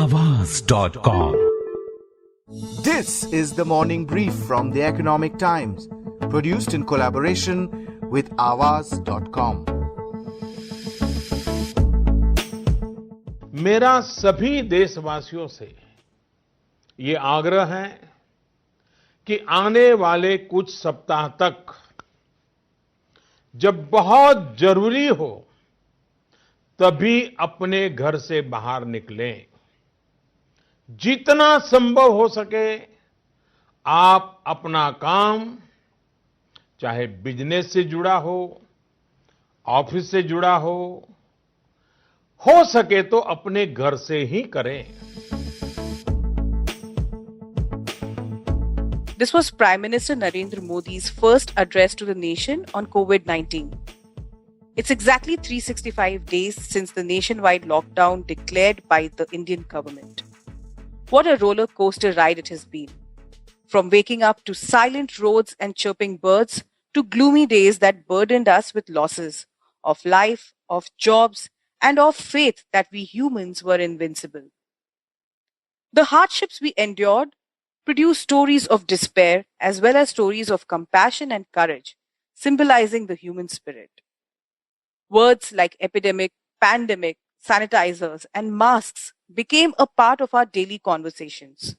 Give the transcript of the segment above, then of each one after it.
Awaaz.com. This is the morning brief from the Economic Times, produced in collaboration with Awaaz.com. मेरा सभी देशवासियों से ये आग्रह है कि आने वाले कुछ सप्ताह तक जब बहुत जरूरी हो तभी अपने घर से बाहर निकलें। जितना संभव हो सके आप अपना काम, चाहे बिजनेस से जुड़ा हो, ऑफिस से जुड़ा हो सके तो अपने घर से ही करें। This was Prime Minister Narendra Modi's first address to the nation on COVID-19. It's exactly 365 days since the nationwide lockdown declared by the Indian government. What a roller coaster ride it has been. From waking up to silent roads and chirping birds to gloomy days that burdened us with losses of life, of jobs, and of faith that we humans were invincible. The hardships we endured produced stories of despair as well as stories of compassion and courage, symbolizing the human spirit. Words like epidemic, pandemic, sanitizers, and masks became a part of our daily conversations.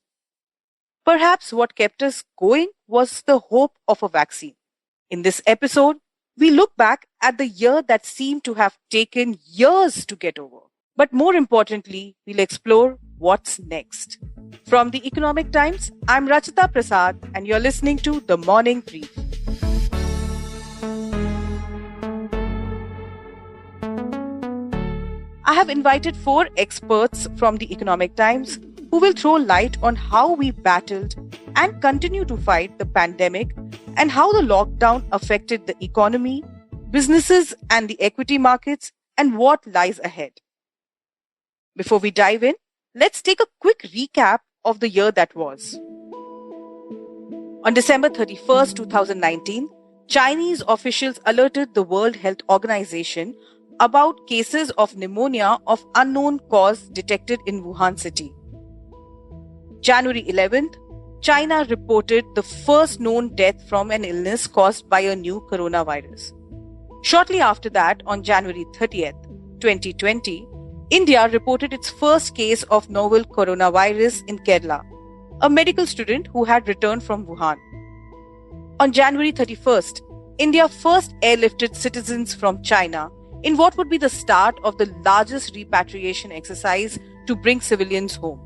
Perhaps what kept us going was the hope of a vaccine. In this episode, we look back at the year that seemed to have taken years to get over. But more importantly, we'll explore what's next. From the Economic Times, I'm Rachita Prasad and you're listening to The Morning Brief. I have invited 4 experts from the Economic Times who will throw light on how we battled and continue to fight the pandemic and how the lockdown affected the economy, businesses and the equity markets, and what lies ahead. Before we dive in, let's take a quick recap of the year that was. On December 31st, 2019, Chinese officials alerted the World Health Organization about cases of pneumonia of unknown cause detected in Wuhan city. January 11th, China reported the first known death from an illness caused by a new coronavirus. Shortly after that, on January 30th, 2020, India reported its first case of novel coronavirus in Kerala, a medical student who had returned from Wuhan. On January 31st, India first airlifted citizens from China in what would be the start of the largest repatriation exercise to bring civilians home.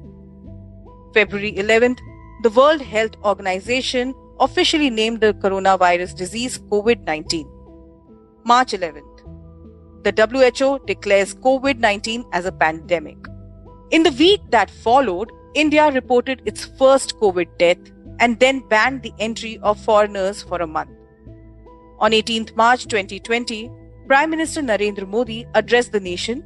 February 11th, the World Health Organization officially named the coronavirus disease COVID-19. March 11th, the WHO declares COVID-19 as a pandemic. In the week that followed, India reported its first COVID death and then banned the entry of foreigners for a month. On 18th March 2020, Prime Minister Narendra Modi addressed the nation.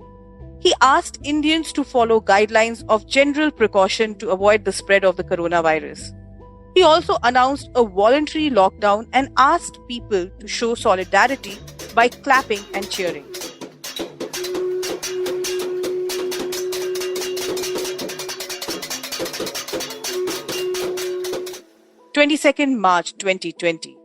He asked Indians to follow guidelines of general precaution to avoid the spread of the coronavirus. He also announced a voluntary lockdown and asked people to show solidarity by clapping and cheering. March 22nd, 2020.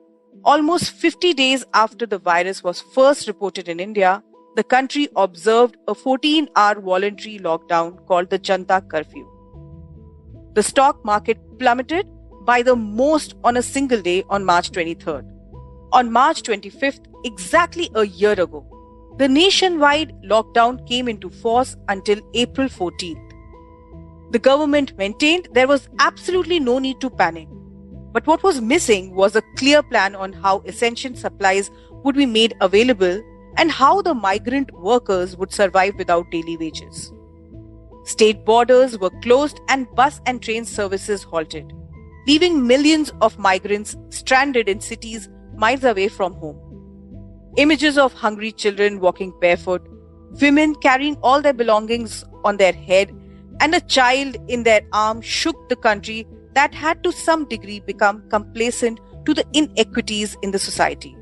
Almost 50 days after the virus was first reported in India, the country observed a 14-hour voluntary lockdown called the Janata curfew. The stock market plummeted by the most on a single day on March 23rd. On March 25th, exactly a year ago, the nationwide lockdown came into force until April 14th. The government maintained there was absolutely no need to panic. But what was missing was a clear plan on how essential supplies would be made available and how the migrant workers would survive without daily wages. State borders were closed and bus and train services halted, leaving millions of migrants stranded in cities miles away from home. Images of hungry children walking barefoot, women carrying all their belongings on their head, and a child in their arms shook the country that had to some degree become complacent to the inequities in the society.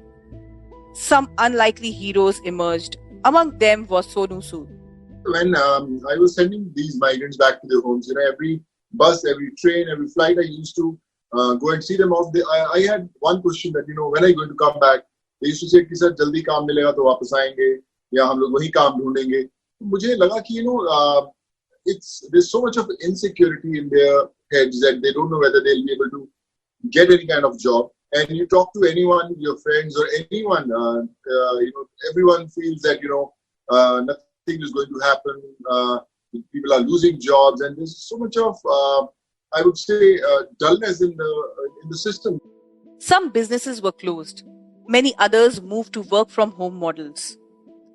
Some unlikely heroes emerged. Among them was Sonu Sood. When I was sending these migrants back to their homes, every bus, every train, every flight, I used to go and see them off. I had one question that, when are you going to come back? They used to say कि sir जल्दी काम मिलेगा तो वापस आएंगे या हम लोग वही काम ढूंढेंगे. मुझे लगा कि there's so much of insecurity in their heads that they don't know whether they'll be able to get any kind of job. And you talk to anyone, your friends or anyone, everyone feels that nothing is going to happen. People are losing jobs, and there's so much of I would say dullness in the system. Some businesses were closed. Many others moved to work from home models.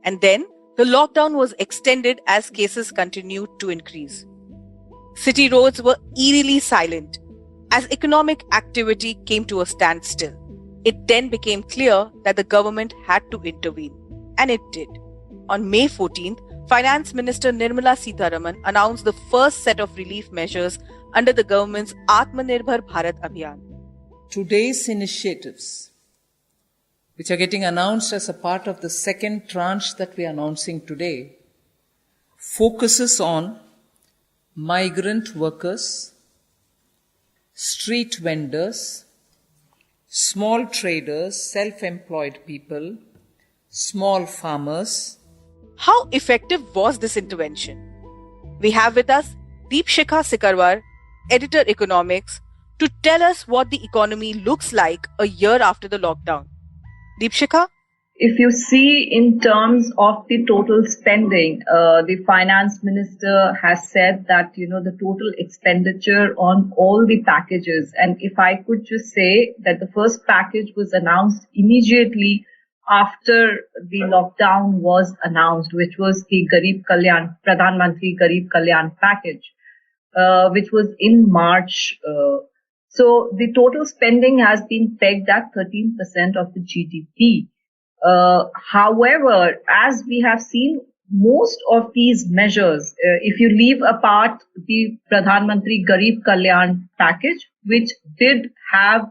And then the lockdown was extended as cases continued to increase. City roads were eerily silent as economic activity came to a standstill. It then became clear that the government had to intervene. And it did. On May 14th, Finance Minister Nirmala Sitharaman announced the first set of relief measures under the government's Atmanirbhar Bharat Abhiyan. Today's initiatives, which are getting announced as a part of the second tranche that we are announcing today, focuses on migrant workers, street vendors, small traders, self-employed people, small farmers. How effective was this intervention? We have with us Deepshikha Sikawar, editor economics, to tell us what the economy looks like a year after the lockdown. Deepshikha? If you see in terms of the total spending, the finance minister has said that, the total expenditure on all the packages, and if I could just say that the first package was announced immediately after the lockdown was announced, which was the Pradhan Mantri Garib Kalyan package, which was in March. So the total spending has been pegged at 13% of the GDP. However, as we have seen, most of these measures, if you leave apart the Pradhan Mantri Garib Kalyan package, which did have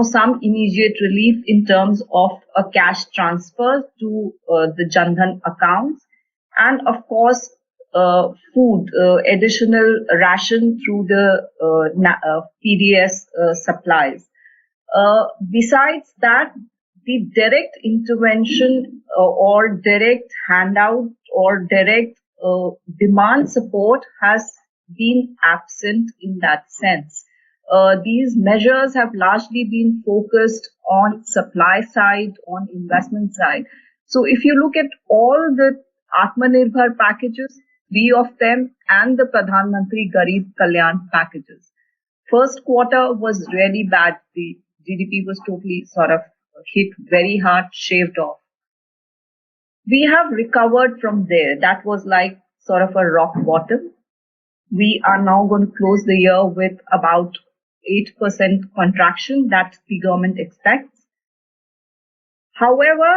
some immediate relief in terms of a cash transfer to the Jan Dhan accounts, and of course food, additional ration through the PDS supplies. Besides that, the direct intervention or direct handout or direct demand support has been absent in that sense. These measures have largely been focused on supply side, on investment side. So if you look at all the Atmanirbhar packages, 3 of them, and the Pradhan Mantri Garib Kalyan packages, first quarter was really bad. The GDP was totally sort of hit very hard, shaved off. We have recovered from there. That was like sort of a rock bottom. We are now going to close the year with about 8% contraction that the government expects. However,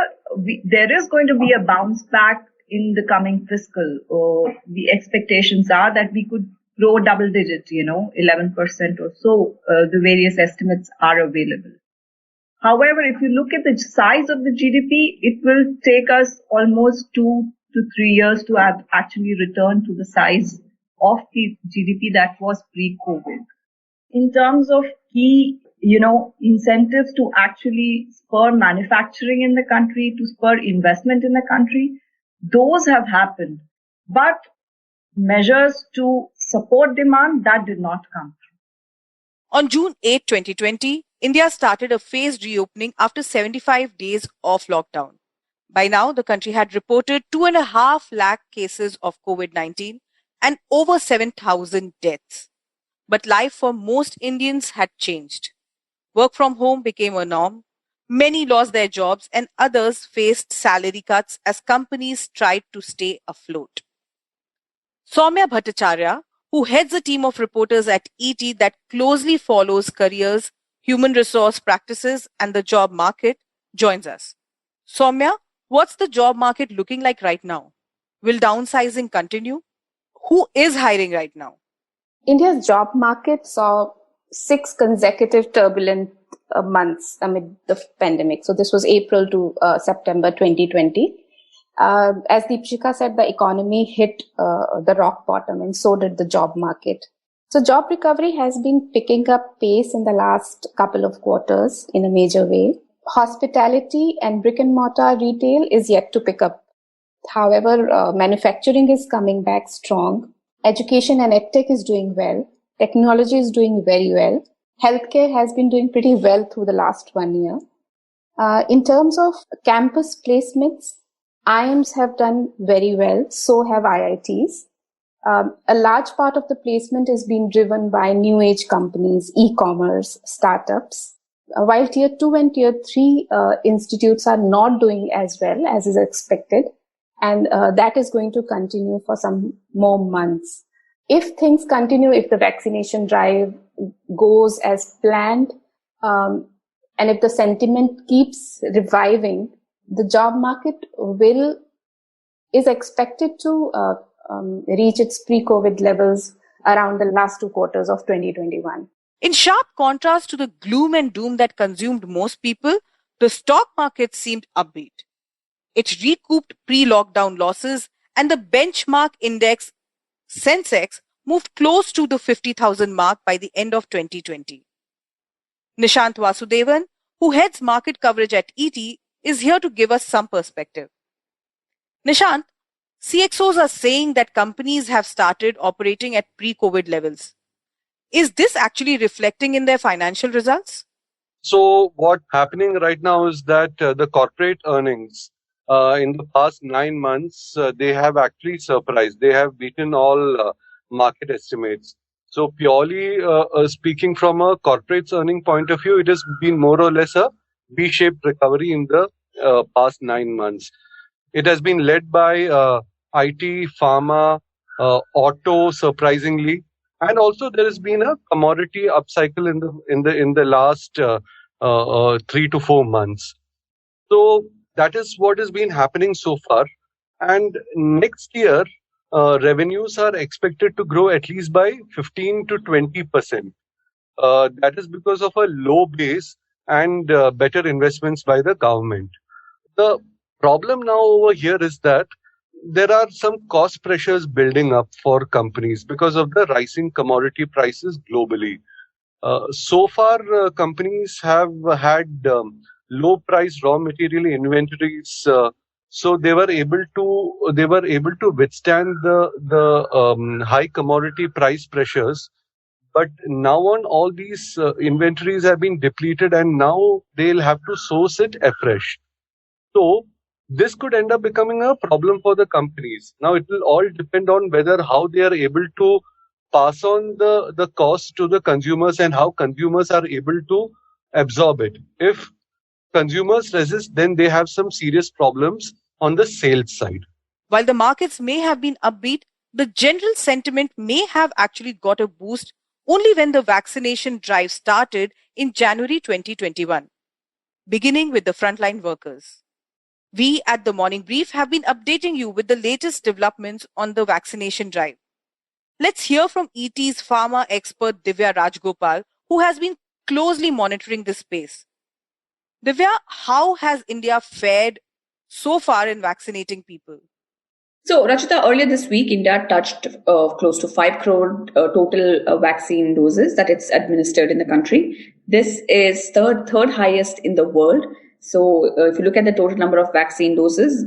there is going to be a bounce back in the coming fiscal. The expectations are that we could grow double digit, 11% or so. The various estimates are available. However, if you look at the size of the GDP, it will take us almost 2 to 3 years to have actually return to the size of the GDP that was pre-COVID. In terms of key, incentives to actually spur manufacturing in the country, to spur investment in the country, those have happened. But measures to support demand, that did not come through. On June 8, 2020, India started a phased reopening after 75 days of lockdown. By now, the country had reported 2.5 lakh cases of COVID-19 and over 7,000 deaths. But life for most Indians had changed. Work from home became a norm. Many lost their jobs and others faced salary cuts as companies tried to stay afloat. Saumya Bhattacharya, who heads a team of reporters at ET that closely follows careers, human resource practices, and the job market, joins us. Saumya, what's the job market looking like right now? Will downsizing continue? Who is hiring right now? India's job market saw 6 consecutive turbulent months amid the pandemic. So this was April to September 2020. As Deepshikha said, the economy hit the rock bottom, and so did the job market. So job recovery has been picking up pace in the last couple of quarters in a major way. Hospitality and brick and mortar retail is yet to pick up. However, manufacturing is coming back strong. Education and edtech is doing well. Technology is doing very well. Healthcare has been doing pretty well through the last 1 year. In terms of campus placements, IIMs have done very well. So have IITs. A large part of the placement is being driven by new age companies, e-commerce, startups, while tier 2 and tier 3 institutes are not doing as well as is expected. And that is going to continue for some more months. If things continue, if the vaccination drive goes as planned, and if the sentiment keeps reviving, the job market is expected to reach its pre-COVID levels around the last 2 quarters of 2021. In sharp contrast to the gloom and doom that consumed most people, the stock market seemed upbeat. It recouped pre-lockdown losses, and the benchmark index Sensex moved close to the 50,000 mark by the end of 2020. Nishanth Vasudevan, who heads market coverage at ET, is here to give us some perspective. Nishanth, CXOs are saying that companies have started operating at pre-COVID levels. Is this actually reflecting in their financial results? So what's happening right now is that the corporate earnings in the past 9 months, they have actually surprised. They have beaten all market estimates. So purely speaking from a corporate's earning point of view, it has been more or less a V-shaped recovery in the past 9 months. It has been led by IT, pharma, auto, surprisingly, and also there has been a commodity upcycle in the last 3 to 4 months. So that is what has been happening so far. And next year, revenues are expected to grow at least by 15 to 20%. That is because of a low base and better investments by the government. The problem now over here is that there are some cost pressures building up for companies because of the rising commodity prices globally. So far, companies have had low price raw material inventories, so they were able to withstand the high commodity price pressures. But now on, all these inventories have been depleted, and now they'll have to source it afresh. So this could end up becoming a problem for the companies. Now it will all depend on whether how they are able to pass on the cost to the consumers and how consumers are able to absorb it. If consumers resist, then they have some serious problems on the sales side. While the markets may have been upbeat, the general sentiment may have actually got a boost only when the vaccination drive started in January 2021, beginning with the frontline workers. We at the Morning Brief have been updating you with the latest developments on the vaccination drive. Let's hear from ET's pharma expert Divya Rajagopal, who has been closely monitoring this space. Divya, how has India fared so far in vaccinating people? So, Rachita, earlier this week, India touched close to 5 crore total vaccine doses that it's administered in the country. This is third highest in the world. So if you look at the total number of vaccine doses,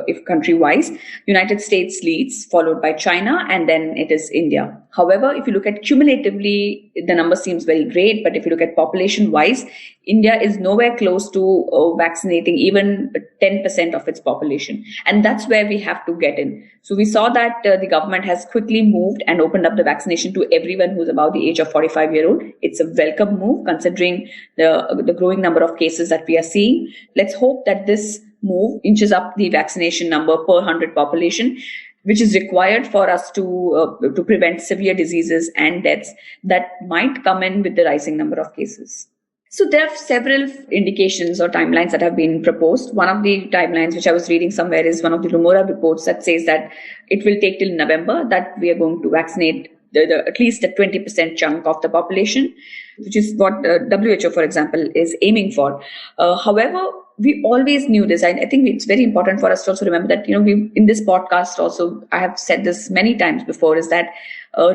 if country-wise, United States leads, followed by China, and then it is India. However, if you look at cumulatively, the number seems very great. But if you look at population-wise, India is nowhere close to vaccinating even 10% of its population. And that's where we have to get in. So we saw that the government has quickly moved and opened up the vaccination to everyone who's above the age of 45-year-old. It's a welcome move considering the growing number of cases that we are seeing. Let's hope that this move inches up the vaccination number per 100 population, which is required for us to prevent severe diseases and deaths that might come in with the rising number of cases. So there are several indications or timelines that have been proposed. One of the timelines which I was reading somewhere is one of the Rumora reports that says that it will take till November that we are going to vaccinate at least a 20% chunk of the population, which is what WHO, for example, is aiming for. However, we always knew this. I think it's very important for us to also remember that, we in this podcast also, I have said this many times before, is that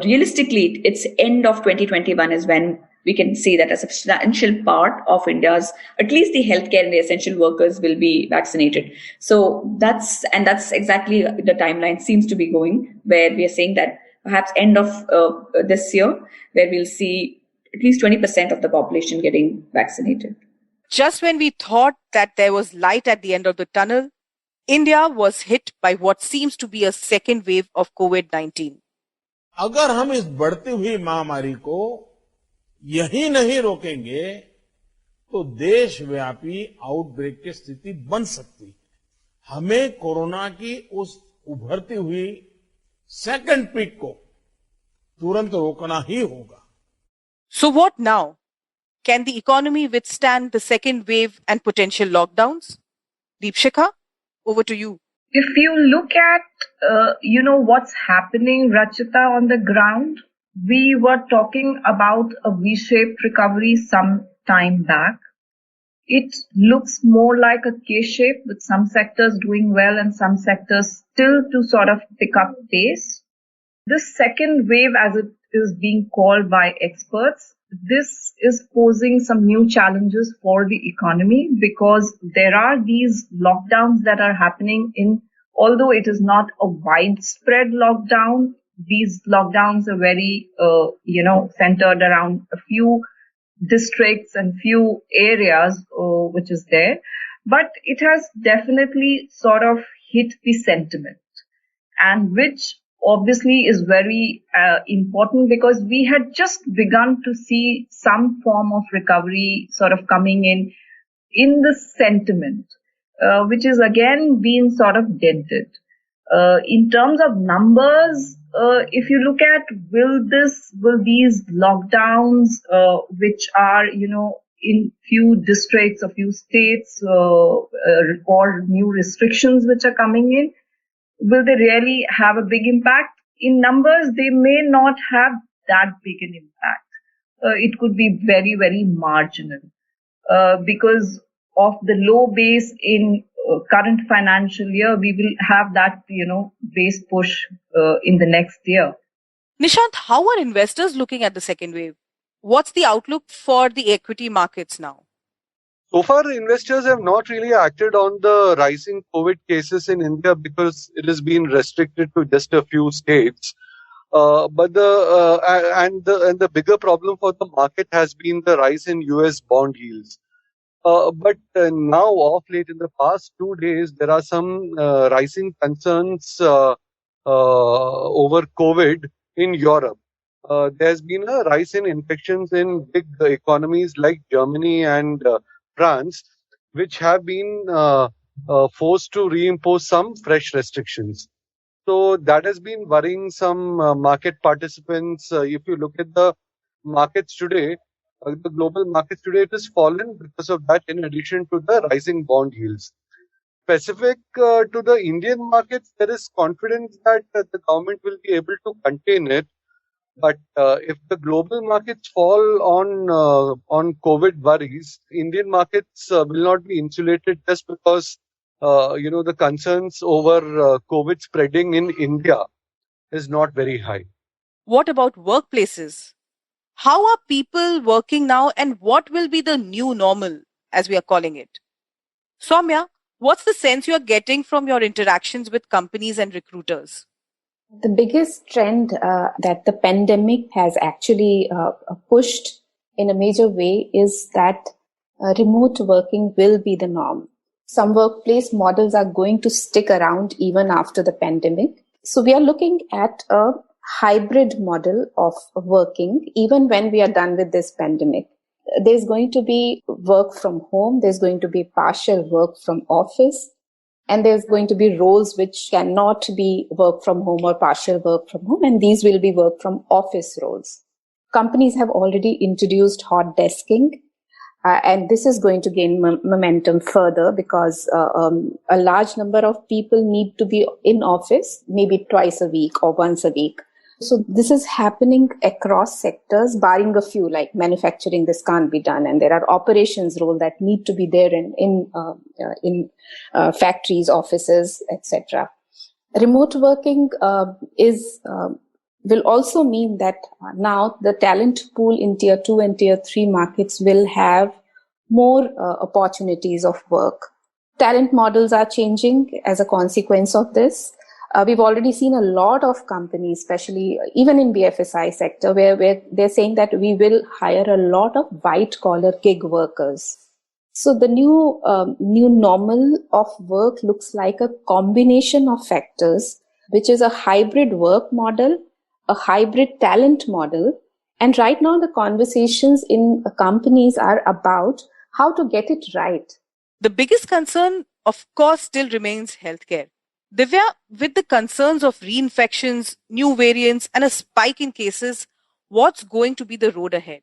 realistically, it's end of 2021 is when we can see that a substantial part of India's, at least the healthcare and the essential workers, will be vaccinated. So that's exactly the timeline seems to be going, where we are saying that perhaps end of this year, where we'll see at least 20% of the population getting vaccinated. Just when we thought that there was light at the end of the tunnel, India was hit by what seems to be a second wave of COVID-19. अगर हम इस बढ़ती हुई महामारी को यही नहीं रोकेंगे तो देशव्यापी आउटब्रेक की स्थिति बन सकती है. हमें कोरोना की उस उभरती हुई सेकंड पीक को तुरंत रोकना ही होगा. So what now? Can the economy withstand the second wave and potential lockdowns? Deepshikha, over to you. If you look at, what's happening, Rachita, on the ground, we were talking about a V-shaped recovery some time back. It looks more like a K-shape, with some sectors doing well and some sectors still to sort of pick up pace. This second wave, as it is being called by experts, this is posing some new challenges for the economy, because there are these lockdowns that are happening although it is not a widespread lockdown, these lockdowns are very, centered around a few districts and few areas, which is there. But it has definitely sort of hit the sentiment, and which obviously is very important, because we had just begun to see some form of recovery sort of coming in the sentiment, which is again being sort of dented. In terms of numbers, if you look at will these lockdowns, which are, in few districts or few states, or new restrictions which are coming in, will they really have a big impact? In numbers, they may not have that big an impact. It could be very, very marginal, because of the low base in current financial year. We will have that, base push in the next year. Nishanth, how are investors looking at the second wave? What's the outlook for the equity markets now? So far, investors have not really acted on the rising COVID cases in India because it has been restricted to just a few states. But the bigger problem for the market has been the rise in US bond yields. But now, of late, in the past 2 days, there are some rising concerns over COVID in Europe. There's been a rise in infections in big economies like Germany and France, which have been forced to reimpose some fresh restrictions. So that has been worrying some market participants. If you look at the markets today, the global markets today, it has fallen because of that, in addition to the rising bond yields. Specific to the Indian markets, there is confidence that the government will be able to contain it. But if the global markets fall on COVID worries, Indian markets will not be insulated just because the concerns over COVID spreading in India is not very high. What about workplaces? How are people working now, and what will be the new normal, as we are calling it? Saumya, what's the sense you are getting from your interactions with companies and recruiters? The biggest trend that the pandemic has actually pushed in a major way is that remote working will be the norm. Some workplace models are going to stick around even after the pandemic. So we are looking at a hybrid model of working even when we are done with this pandemic. There's going to be work from home, there's going to be partial work from office, and there's going to be roles which cannot be work from home or partial work from home, and these will be work from office roles. Companies have already introduced hot desking, and this is going to gain momentum further because a large number of people need to be in office maybe twice a week or once a week. So this is happening across sectors, barring a few like manufacturing. This can't be done, and there are operations roles that need to be there in factories, offices, etc. Remote working will also mean that now the talent pool in tier 2 and tier 3 markets will have more opportunities of work. Talent models are changing as a consequence of this. We've already seen a lot of companies, especially even in BFSI sector, where they're saying that we will hire a lot of white collar gig workers. So the new normal of work looks like a combination of factors, which is a hybrid work model, a hybrid talent model. And right now the conversations in companies are about how to get it right. The biggest concern, of course, still remains healthcare. Divya, with the concerns of reinfections, new variants, and a spike in cases, what's going to be the road ahead?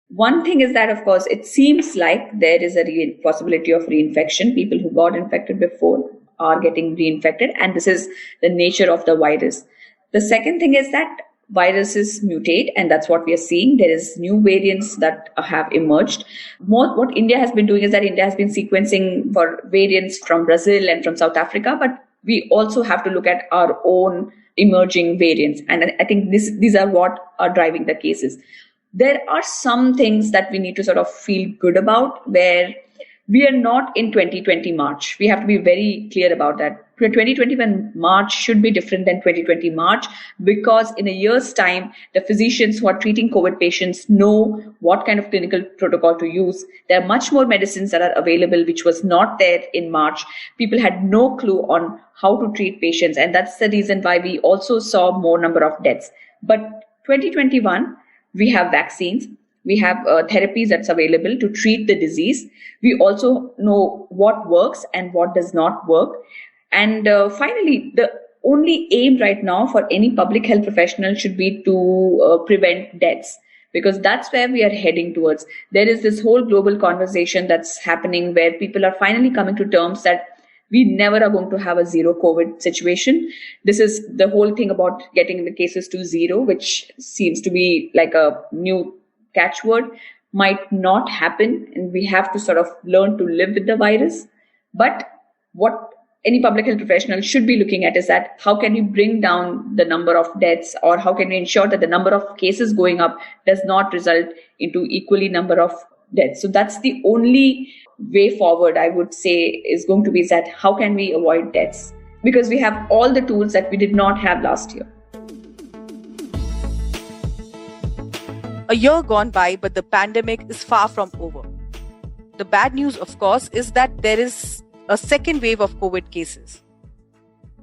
One thing is that, of course, it seems like there is a possibility of reinfection. People who got infected before are getting reinfected, and this is the nature of the virus. The second thing is that viruses mutate, and that's what we are seeing. There is new variants that have emerged. What India has been doing is that India has been sequencing for variants from Brazil and from South Africa, but we also have to look at our own emerging variants. And I think these are what are driving the cases. There are some things that we need to sort of feel good about, where we are not in 2020 March. We have to be very clear about that. 2021 March should be different than 2020 March, because in a year's time, the physicians who are treating COVID patients know what kind of clinical protocol to use. There are much more medicines that are available, which was not there in March. People had no clue on how to treat patients, and that's the reason why we also saw more number of deaths. But 2021, we have vaccines. We have therapies that's available to treat the disease. We also know what works and what does not work. And finally, the only aim right now for any public health professional should be to prevent deaths, because that's where we are heading towards. There is this whole global conversation that's happening where people are finally coming to terms that we never are going to have a zero COVID situation. This is the whole thing about getting the cases to zero, which seems to be like a new catchword, might not happen, and we have to sort of learn to live with the virus. But what any public health professional should be looking at is that how can we bring down the number of deaths, or how can we ensure that the number of cases going up does not result into equally number of deaths. So that's the only way forward, I would say, is going to be that how can we avoid deaths, because we have all the tools that we did not have last year. A year gone by, but the pandemic is far from over. The bad news, of course, is that there is a second wave of COVID cases.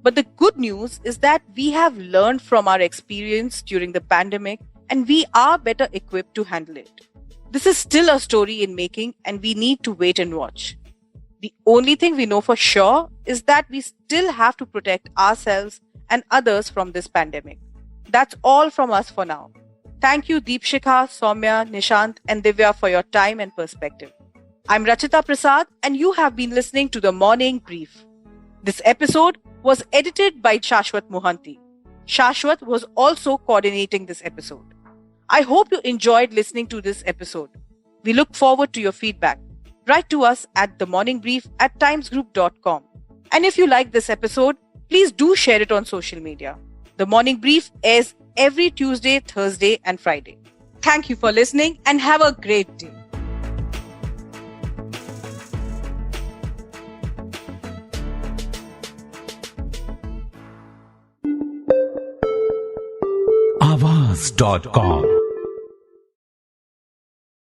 But the good news is that we have learned from our experience during the pandemic, and we are better equipped to handle it. This is still a story in making, and we need to wait and watch. The only thing we know for sure is that we still have to protect ourselves and others from this pandemic. That's all from us for now. Thank you, Deepshikha, Saumya, Nishanth, and Divya for your time and perspective. I'm Rachita Prasad, and you have been listening to The Morning Brief. This episode was edited by Shashwat Mohanty. Shashwat was also coordinating this episode. I hope you enjoyed listening to this episode. We look forward to your feedback. Write to us at themorningbrief@timesgroup.com. And if you like this episode, please do share it on social media. The Morning Brief airs every Tuesday, Thursday, and Friday. Thank you for listening, and have a great day. Awaaz.com